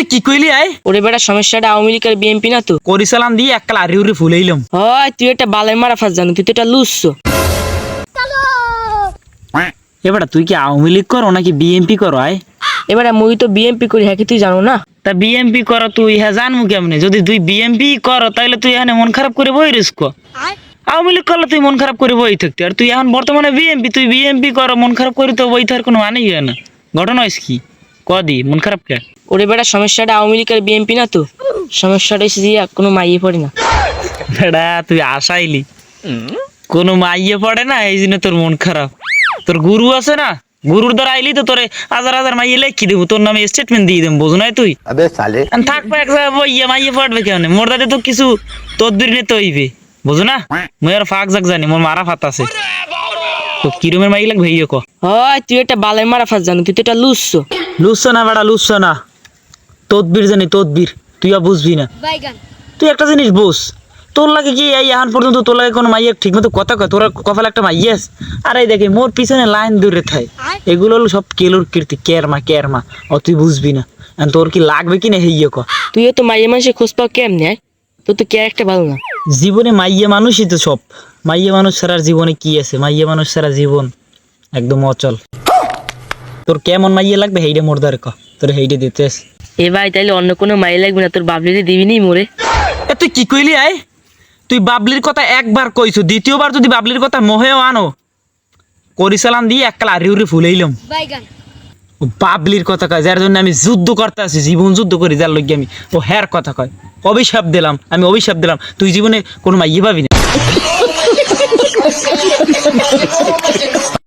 তুই কি কইলি আয়? ওরে বেটা সমস্যাটা আওয়ামী লীগ আর বিএনপি না তো। করিসালাম দিয়ে একটা লারি উড়ে ফুলাইলাম। হয় তুই একটা বালাই মারা ফাঁস জানো, তুই তো এটা লুচ্ছ। এবারে তুই কি আওয়ামী লীগ করো নাকি বিএনপি করো আয়? এবারে মুই তো বিএনপি করি, হ্যাঁ কি তুই জানো না? তা বিএনপি করো তুই, হ্যাঁ জানবো কেমনে? যদি তুই বিএনপি করো তাহলে তুই এখানে মন খারাপ করে বই রিস্ক। আওয়ামী লীগ করলে তুই মন খারাপ করে বই থাকতি, আর তুই এখন বর্তমানে বিএনপি, তুই বিএনপি করো মন খারাপ করে তো বই থাকার কোনো মানেই হয় না। ঘটনা হয়েছে কি কদি মন খারাপ কে? ওরে বেটা সমস্যাটা আওয়ামী লীগ আর বিএনপি না তো, সমস্যাটা এসে দিয়ে কোনো মাইয়ে পড়ে না। বেড়া তুই আসাইলি কোনো মাইয়ে পড়ে না, এই জন্য তোর মন খারাপ। তোর গুরু আছে না, গুরুর দ্বারা আইলি তো তোরে হাজার হাজার মাইয়ে লেখি দেবো, তোর নামে স্টেটমেন্ট দিয়ে দেবো, বোঝো নাই তুই? अबे साले থাকবে এক জায়গায় বইয়ে মাইয়ে পড়বে কেমন? মোর দাদে তো কিছু তদবির নিতে হইবে, বুঝো না? মই আর ফাঁক জাগ জানি, মোর মারা ফাত আছে। তো কিরমের মাইয়ে লাগবে ইয়ে ক? হয় তুই একটা বালাই মারা ফাঁস জানো, তুই তো এটা লুচ্ছ। লুচ্ছ না বেড়া, লুচ্ছ না, তদবির জানি তদবির, তুই আর বুঝবি না। তুই একটা জিনিস বুঝ, তোর লাগে কি এই এখন পর্যন্ত তোর লাগে কোনো মাইয়া ঠিক মতো কথা কয়? তোর কপালে একটা মাইয়াস, আর এই দেখে মোর পিছনে লাইন দূরে থাই, এগুলো হলো সব কেলোর কীর্তি, কেরমা ও তুই বুঝবি না। এখন তোর কি লাগবে কি না হেইয়ে ক? তুইও তো মাইয়ে মানুষের খোঁজ পাও কেমনে? তোর তো ক্যারেক্টার ভালো না। জীবনে মাইয়া মানুষই তো সব, মাইয়া মানুষ ছাড়া জীবনে কি আছে? মাইয়া মানুষ ছাড়া জীবন একদম অচল। তোর কেমন মাইয়া লাগবে হেইডে মোর দ্বারে ক, তোর হেইডে দিতেস। এ ভাই তাইলে অন্য কোনো মাইয়ে লাগবে না, তোর বাবলিতে দিবি নি মোরে? এ তুই কি কইলি আয়? তুই বাবলির কথা একবার কইছো, দ্বিতীয়বার যদি বাবলির কথা মোহেও আনো, করিসালাম দিয়ে একটা লারি উড়ে ফুলাইলাম। ও বাবলির কথা কয়, যার জন্য আমি যুদ্ধ করতে আছি, জীবন যুদ্ধ করি যার লইগে আমি, ও হ্যার কথা কয়। অভিশাপ দিলাম, আমি অভিশাপ দিলাম, তুই জীবনে কোনো মাইয়ে পাবি না।